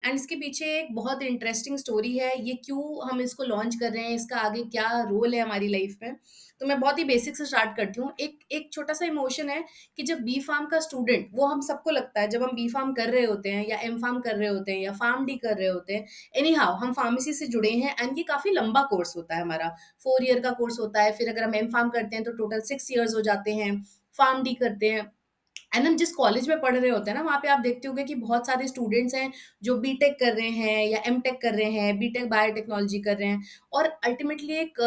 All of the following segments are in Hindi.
एंड इसके पीछे एक बहुत इंटरेस्टिंग स्टोरी है, ये क्यों हम इसको लॉन्च कर रहे हैं, इसका आगे क्या रोल है हमारी लाइफ में। तो मैं बहुत ही बेसिक से स्टार्ट करती हूँ। एक एक छोटा-सा इमोशन है कि जब बी फार्म का स्टूडेंट, वो हम सबको लगता है जब हम बी फार्म कर रहे होते हैं या एम फार्म कर रहे होते हैं या फार्म डी कर रहे होते हैं, एनी हाउ हम फार्मेसी से जुड़े हैं एंड ये काफ़ी लंबा कोर्स होता है हमारा, 4 ईयर का कोर्स होता है। फिर अगर हम एम फार्म करते हैं तो टोटल 6 ईयर्स हो जाते हैं, फार्म डी करते हैं। एंड हम जिस कॉलेज में पढ़ रहे होते हैं ना, वहाँ पे आप देखते होंगे कि बहुत सारे स्टूडेंट्स हैं जो बीटेक कर रहे हैं या एमटेक कर रहे हैं, बीटेक बायोटेक्नोलॉजी कर रहे हैं। और अल्टीमेटली एक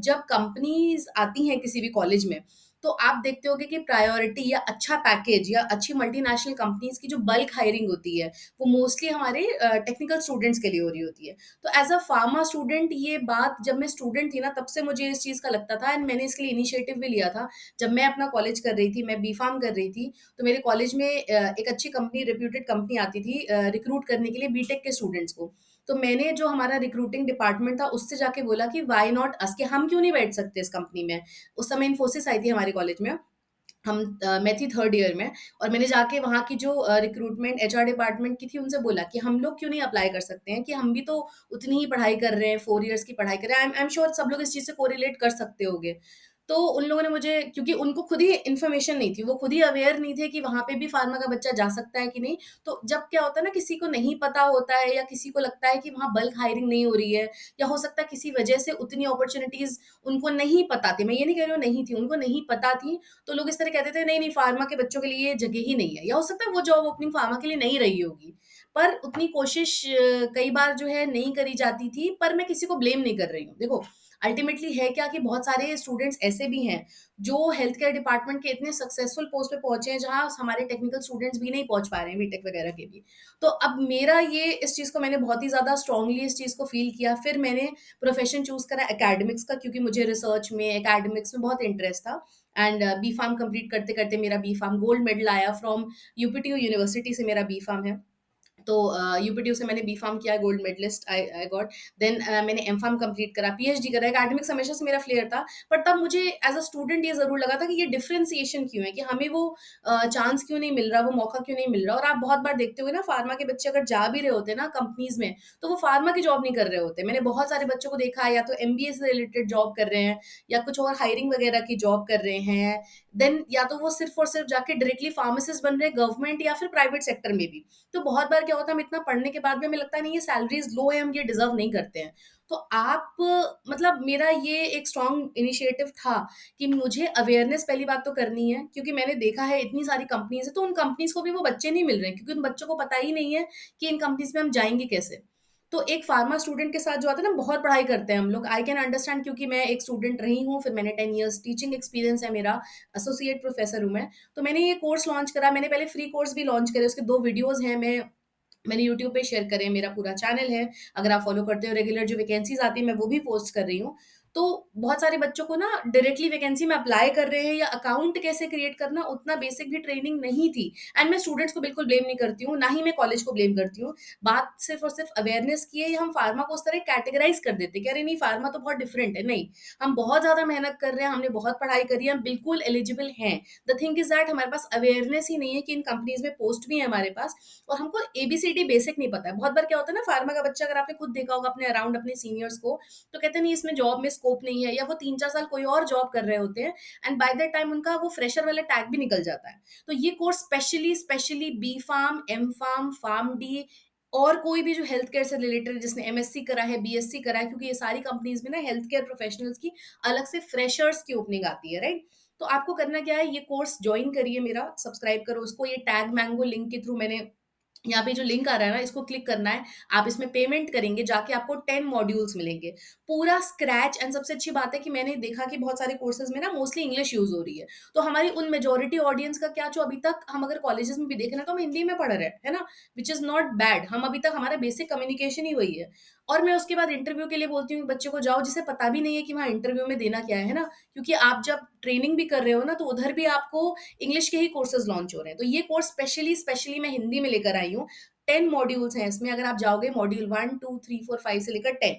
जब कंपनीज़ आती हैं किसी भी कॉलेज में, तो आप देखते होंगे कि प्रायोरिटी या अच्छा पैकेज या अच्छी मल्टीनेशनल कंपनीज़ की जो बल्क हायरिंग होती है, वो मोस्टली हमारे टेक्निकल स्टूडेंट्स के लिए हो रही होती है। तो एज़ अ फार्मा स्टूडेंट ये बात जब मैं स्टूडेंट थी ना, तब से मुझे इस चीज़ का लगता था एंड मैंने इसके लिए इनिशिएटिव भी लिया था। जब मैं अपना कॉलेज कर रही थी, मैं बी-फार्म कर रही थी, तो मेरे कॉलेज में एक अच्छी कंपनी, रेप्यूटेड कंपनी आती थी रिक्रूट करने के लिए बीटेक के स्टूडेंट्स को। तो मैंने जो हमारा रिक्रूटिंग डिपार्टमेंट था, उससे जाके बोला कि व्हाई नॉट अस, कि हम क्यों नहीं बैठ सकते इस कंपनी में। उस समय इन्फोसिस आई थी हमारे कॉलेज में। मैं थी 3rd ईयर में और मैंने जाके वहाँ की जो रिक्रूटमेंट एचआर डिपार्टमेंट की थी, उनसे बोला कि हम लोग क्यों नहीं अप्लाई कर सकते हैं, कि हम भी तो उतनी ही पढ़ाई कर रहे हैं, 4 इयर्स की पढ़ाई कर रहे हैं। आई एम श्योर सब लोग इस चीज़ से कोरिलेट कर सकते होंगे। तो उन लोगों ने मुझे, क्योंकि उनको खुद ही इन्फॉर्मेशन नहीं थी, वो खुद ही अवेयर नहीं थे कि वहाँ पे भी फार्मा का बच्चा जा सकता है कि नहीं। तो जब क्या होता है ना, किसी को नहीं पता होता है या किसी को लगता है कि वहाँ बल्क हायरिंग नहीं हो रही है, या हो सकता है किसी वजह से उतनी अपॉर्च्युनिटीज़ उनको नहीं पता थी। मैं ये नहीं कह रही हूँ नहीं थी, उनको नहीं पता थी, तो लोग इस तरह कहते थे नहीं, नहीं फार्मा के बच्चों के लिए ये जगह ही नहीं है, या हो सकता है वो जॉब ओपनिंग फार्मा के लिए नहीं रही होगी। पर उतनी कोशिश कई बार जो है नहीं करी जाती थी, पर मैं किसी को ब्लेम नहीं कर रही हूँ। देखो, अल्टीमेटली है क्या कि बहुत सारे स्टूडेंट्स ऐसे भी हैं, जो हेल्थ केयर डिपार्टमेंट के इतने सक्सेसफुल पोस्ट पे पहुँचे हैं, जहाँ हमारे टेक्निकल स्टूडेंट्स भी नहीं पहुँच पा रहे हैं, बीटेक वगैरह के भी। तो अब मेरा ये, इस चीज़ को मैंने बहुत ही ज़्यादा स्ट्रांगली इस चीज़ को फ़ील किया। फिर मैंने प्रोफ़ेशन चूज़ करा एकेडमिक्स का, क्योंकि मुझे रिसर्च में, एकेडमिक्स में बहुत इंटरेस्ट था। एंड बी-फार्म कंप्लीट करते-करते मेरा बी-फार्म गोल्ड मेडल आया फ्रॉम यूपीटीयू यूनिवर्सिटी से, मेरा बी-फार्म है। तो यूपीटीयू से मैंने बी-फार्म किया, gold medalist I I got. देन मैंने एम-फार्म कंप्लीट करा, पीएचडी करा। एकेडमिक्स हमेशा से मेरा फ्लेयर था, बट तब मुझे एज़ अ स्टूडेंट ये ज़रूर लगा था कि ये डिफरेंशिएशन क्यों है, कि हमें वो चांस क्यों नहीं मिल रहा, वो मौका क्यों नहीं मिल रहा। और आप बहुत बार देखते होंगे ना, फार्मा के बच्चे अगर जा भी रहे होते हैं ना कंपनीज़ में, तो वो फार्मा की जॉब नहीं कर रहे होते। मैंने बहुत सारे बच्चों को देखा है, या तो एमबीए से रिलेटेड जॉब कर रहे हैं, या कुछ और हायरिंग वगैरह की जॉब कर रहे हैं। देन या तो वो सिर्फ़ और सिर्फ़ जाके डायरेक्टली फार्मासिस्ट बन रहे हैं, गवर्नमेंट या फिर प्राइवेट सेक्टर में भी। तो बहुत बार क्या होता है, हम इतना पढ़ने के बाद भी हमें लगता है नहीं, ये सैलरीज़ लो है, हम ये डिज़र्व नहीं करते हैं। तो आप, मतलब मेरा ये एक स्ट्रॉन्ग इनिशिएटिव था कि मुझे अवेयरनेस पहली बात तो करनी है, क्योंकि मैंने देखा है इतनी सारी कंपनीज़ हैं, तो उन कंपनीज़ को भी वो बच्चे नहीं मिल रहे हैं, क्योंकि उन बच्चों को पता ही नहीं है कि इन कंपनीज़ में हम जाएँगे कैसे। तो एक फार्मा स्टूडेंट के साथ जो आता है ना, बहुत पढ़ाई करते हैं हम लोग, आई कैन अंडरस्टैंड, क्योंकि मैं एक स्टूडेंट रही हूँ, फिर मैंने 10 इयर्स टीचिंग एक्सपीरियंस है मेरा, एसोसिएट प्रोफ़ेसर हूँ मैं। तो मैंने ये कोर्स लॉन्च करा, मैंने पहले फ्री कोर्स भी लॉन्च करे, उसके 2 वीडियोज़ हैं, मैंने यूट्यूब पे शेयर करे, मेरा पूरा चैनल है, अगर आप फ़ॉलो करते हो, रेगुलर जो वैकेंसीज़ आती हैं, मैं वो भी पोस्ट कर रही हूँ। तो बहुत सारे बच्चों को ना डायरेक्टली वैकेंसी में अप्लाई कर रहे हैं, या अकाउंट कैसे क्रिएट करना, उतना बेसिक भी ट्रेनिंग नहीं थी। एंड मैं स्टूडेंट्स को बिल्कुल ब्लेम नहीं करती हूँ, ना ही मैं कॉलेज को ब्लेम करती हूँ। बात सिर्फ़ और सिर्फ़ अवेयरनेस की है, या हम फार्मा को उस तरह कैटेगराइज़ कर देते हैं कि अरे नहीं, फार्मा तो बहुत डिफरेंट है। नहीं, हम बहुत ज़्यादा मेहनत कर रहे हैं, हमने बहुत पढ़ाई करी है, हम बिल्कुल एलिजिबल हैं। द थिंग इज़ दैट हमारे पास अवेयरनेस ही नहीं है कि इन कंपनीज़ में पोस्ट भी है हमारे पास, और हमको एबीसीडी बेसिक नहीं पता है। बहुत बार क्या होता है ना, फार्मा का बच्चा, अगर आपने खुद देखा होगा अपने अराउंड अपने सीनियर्स को, तो कहते हैं नहीं, इसमें जॉब में स्कोप नहीं है, या वो 3-4 साल कोई और जॉब कर रहे होते हैं, एंड बाय दैट टाइम उनका वो फ्रेशर वाला टैग भी निकल जाता है। तो ये course specially specially B Pharm, M Pharm, Pharm D, और कोई भी जो हेल्थ केयर से रिलेटेड है, जिसने एमएससी करा है, बीएससी करा है, क्योंकि ये सारी कंपनीज में ना हेल्थ केयर प्रोफेशनल्स की अलग से फ्रेशर्स की ओपनिंग आती है, राइट? तो आपको करना क्या है, ये कोर्स ज्वाइन करिए मेरा, सब्सक्राइब करो उसको। ये टैग मैंगो लिंक के थ्रू मैंने, यहाँ पे जो लिंक आ रहा है ना, इसको क्लिक करना है। आप इसमें पेमेंट करेंगे, जाके आपको 10 मॉड्यूल्स मिलेंगे, पूरा स्क्रैच। एंड सबसे अच्छी बात है कि मैंने देखा कि बहुत सारे कोर्सेज़ में ना मोस्टली इंग्लिश यूज़ हो रही है। तो हमारी उन मेजॉरिटी ऑडियंस का क्या, जो अभी तक हम अगर कॉलेजेस में भी देखें ना, तो हम हिंदी में पढ़ रहे हैं, है ना? Which is not bad. हम अभी तक, हमारा बेसिक कम्युनिकेशन ही वही है। और मैं उसके बाद इंटरव्यू के लिए बोलती हूँ कि बच्चे को जाओ, जिसे पता भी नहीं है कि वहाँ इंटरव्यू में देना क्या है ना? क्योंकि आप जब ट्रेनिंग भी कर रहे हो ना, तो उधर भी आपको इंग्लिश के ही कोर्सेज़ लॉन्च हो रहे हैं। तो ये कोर्स स्पेशली स्पेशली मैं हिंदी में लेकर आई हूँ। 10 मॉड्यूल्स हैं इसमें, अगर आप जाओगे मॉड्यूल 1, 2, 3, 4, 5 से लेकर 10,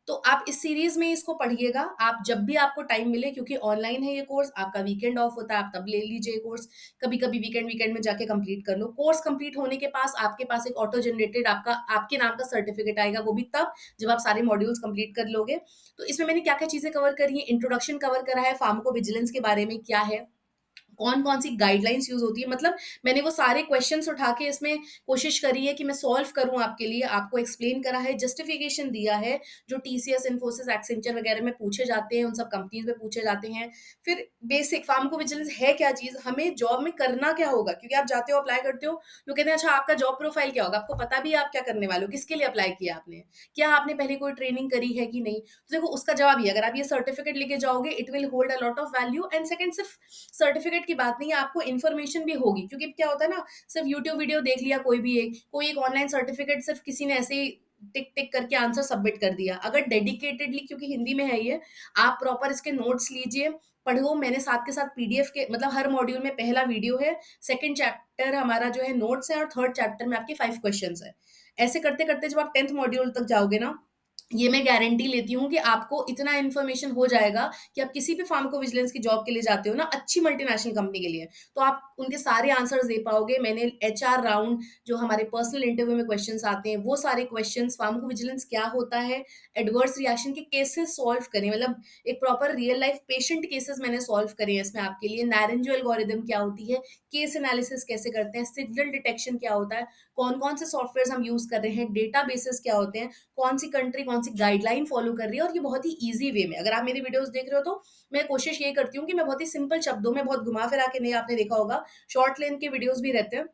तो आप इस सीरीज़ में इसको पढ़िएगा, आप जब भी आपको टाइम मिले, क्योंकि ऑनलाइन है ये कोर्स, आपका वीकेंड ऑफ होता है, आप तब ले लीजिए कोर्स, कभी-कभी वीकेंड में जाके कंप्लीट कर लो। कोर्स कंप्लीट होने के पास आपके पास एक ऑटो जनरेटेड आपका आपके नाम का सर्टिफिकेट आएगा, वो भी तब जब आप सारे मॉड्यूल्स कंप्लीट कर लोगे। तो इसमें मैंने क्या-क्या चीज़ें कवर करी हैं, इंट्रोडक्शन कवर करा है, फार्माकोविजिलेंस के बारे में क्या है, कौन-कौन सी गाइडलाइंस यूज़ होती है, मतलब मैंने वो सारे क्वेश्चन्स उठा के इसमें कोशिश करी है कि मैं सॉल्व करूँ आपके लिए, आपको एक्सप्लेन करा है, जस्टिफिकेशन दिया है, जो टीसीएस, इन्फोसिस, एक्सेंचर वगैरह में पूछे जाते हैं, उन सब कंपनीज़ में पूछे जाते हैं। फिर बेसिक फार्माकोविजिलेंस है क्या चीज़, हमें जॉब में करना क्या होगा? क्योंकि आप जाते हो, अप्लाई करते हो, लोग कहते हैं अच्छा आपका जॉब प्रोफाइल क्या होगा? आपको पता भी है आप क्या करने वाले हो? किसके लिए अप्लाई किया आपने? क्या आपने पहले कोई ट्रेनिंग करी है कि नहीं? तो देखो उसका जवाब ये है, अगर आप ये सर्टिफिकेट लेके जाओगे, it will hold a lot of value. And second, सिर्फ सर्टिफिकेट की बात नहीं है, आपको इन्फॉर्मेशन भी होगी, क्योंकि क्या होता है ना, सिर्फ यूट्यूब वीडियो देख लिया कोई एक ऑनलाइन सर्टिफिकेट सिर्फ किसी ने ऐसे ही टिक टिक करके आंसर सबमिट कर दिया। अगर डेडिकेटेडली, क्योंकि हिंदी में है ये, आप प्रॉपर इसके नोट्स लीजिए, पढ़ो। मैंने साथ के साथ पीडीएफ के, मतलब हर मॉड्यूल में पहला वीडियो है, सेकंड चैप्टर हमारा जो है नोट्स है, और थर्ड चैप्टर में आपके 5 क्वेश्चंस है। ऐसे करते-करते जब आप 10th मॉड्यूल तक जाओगे ना, ये मैं गारंटी लेती हूँ कि आपको इतना इन्फॉर्मेशन हो जाएगा कि आप किसी भी फार्माकोविजिलेंस की जॉब के लिए जाते हो ना, अच्छी मल्टीनेशनल कंपनी के लिए, तो आप उनके सारे आंसर्स दे पाओगे। मैंने एचआर राउंड, जो हमारे पर्सनल इंटरव्यू में क्वेश्चंस आते हैं, वो सारे क्वेश्चंस, फार्माकोविजिलेंस क्या होता है, एडवर्स रिएक्शन के केसेस सॉल्व करे, मतलब एक proper real life patient cases मैंने सॉल्व करे हैं इसमें आपके लिए। नारंजो एल्गोरिदम क्या होती है, केस एनालिसिस कैसे करते हैं, सिग्नल डिटेक्शन क्या होता है, कौन-कौन से सॉफ्टवेयर्स हम यूज़ कर रहे हैं, डेटाबेसेस क्या होते हैं, कौन सी कंट्री कौन सी गाइडलाइन फॉलो कर रही है, और ये बहुत ही ईज़ी वे में। अगर आप मेरी वीडियोज़ देख रहे हो तो मैं कोशिश यही करती हूँ कि मैं बहुत ही सिंपल शब्दों में, बहुत घुमा-फिरा के नहीं, आपने देखा होगा शॉर्ट लेंथ के वीडियोज़ भी रहते हैं।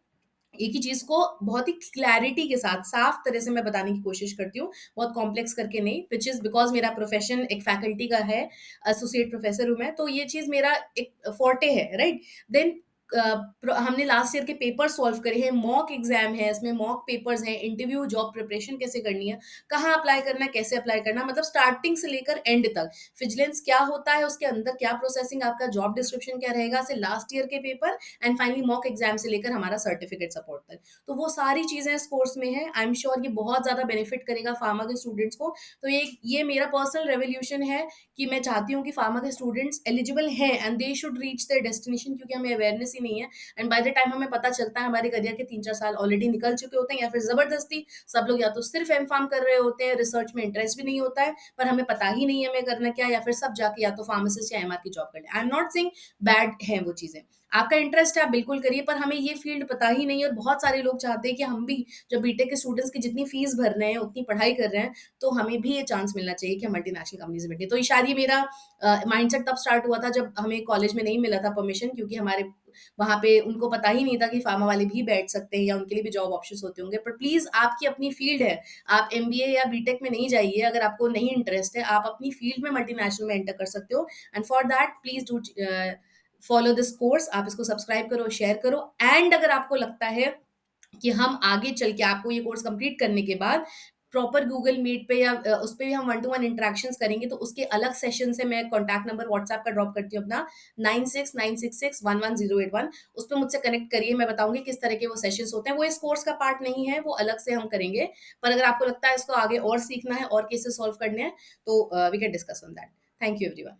एक ही चीज़ को बहुत ही क्लैरिटी के साथ, साफ तरह से मैं बताने की कोशिश करती हूँ, बहुत कॉम्प्लेक्स करके नहीं, व्हिच इज़ बिकॉज़ मेरा प्रोफ़ेशन एक फैकल्टी का है, एसोसिएट प्रोफ़ेसर हूँ मैं, तो ये चीज़ मेरा एक फ़ोर्टे है, राइट? देन अ, हमने लास्ट ईयर के पेपर सॉल्व करे हैं, मॉक एग्ज़ाम है, इसमें मॉक पेपर्स हैं, इंटरव्यू, जॉब प्रिपरेशन कैसे करनी है, कहाँ अप्लाई करना है, कैसे अप्लाई करना है, मतलब स्टार्टिंग से लेकर एंड तक। विजिलेंस क्या होता है, उसके अंदर क्या प्रोसेसिंग, आपका जॉब डिस्क्रिप्शन क्या रहेगा, से लास्ट ईयर के paper, and finally mock exam से लेकर हमारा सर्टिफिकेट सपोर्ट तक। तो वो सारी चीज़ें इस कोर्स में हैं। आई एम श्योर ये बहुत ज़्यादा बेनिफिट करेगा फार्मा के स्टूडेंट्स को। तो ये मेरा पर्सनल रेवोल्यूशन है कि मैं चाहती हूँ कि फार्मा के स्टूडेंट्स एलिजिबल हैं and they should reach there destination, क्योंकि हमें अवेयरनेस ही नहीं है। एंड बाय द टाइम हमें पता चलता है, हमारे करियर के 3-4 साल ऑलरेडी निकल चुके होते हैं, या फिर ज़बरदस्ती सब लोग या तो सिर्फ एम-फार्म कर रहे होते हैं, रिसर्च में इंटरेस्ट भी नहीं होता है, पर हमें पता ही नहीं है हमें करना क्या है, या फिर सब जाके या तो फार्मासिस्ट या एमआर की जॉब कर लें। I am not saying bad हैं वो चीज़ें। आपका इंटरेस्ट है, आप बिल्कुल करिए, पर हमें ये फ़ील्ड पता ही नहीं है, और बहुत सारे लोग चाहते हैं कि हम भी, जब बीटेक के स्टूडेंट्स की जितनी फ़ीस भर रहे हैं, उतनी पढ़ाई कर रहे हैं, तो हमें भी ये चांस मिलना चाहिए कि हम मल्टीनेशनल कंपनीज़ में बैठें। तो ये शायद ये मेरा माइंडसेट तब स्टार्ट हुआ था जब हमें कॉलेज में नहीं मिला था परमिशन, क्योंकि हमारे वहाँ पे उनको पता ही नहीं था कि फार्मा वाले भी बैठ सकते हैं, या उनके लिए भी जॉब ऑप्शंस होते होंगे। पर प्लीज़, आपकी अपनी फ़ील्ड है, आप एमबीए या बीटेक में नहीं जाइए अगर आपको नहीं इंटरेस्ट है, आप अपनी फ़ील्ड में मल्टीनेशनल में एंटर कर सकते हो। And for that please do follow this course. आप इसको सब्सक्राइब करो, शेयर करो। एंड अगर आपको लगता है कि हम आगे चल के आपको ये कोर्स कंप्लीट करने के बाद प्रॉपर गूगल मीट पे या उस पे भी हम वन टू वन इंटरेक्शंस करेंगे, तो उसके अलग सेशन से मैं कॉन्टैक्ट नंबर व्हाट्सएप का ड्रॉप करती हूँ अपना, 9696611081। उस पे मुझसे कनेक्ट करिए, मैं बताऊँगी किस तरह के वो सेशंस होते हैं। वो इस कोर्स का पार्ट नहीं है, वो अलग से हम करेंगे। पर अगर आपको लगता है इसको आगे और सीखना है और केसेस सॉल्व करने हैं, तो we can discuss on that. Thank you everyone.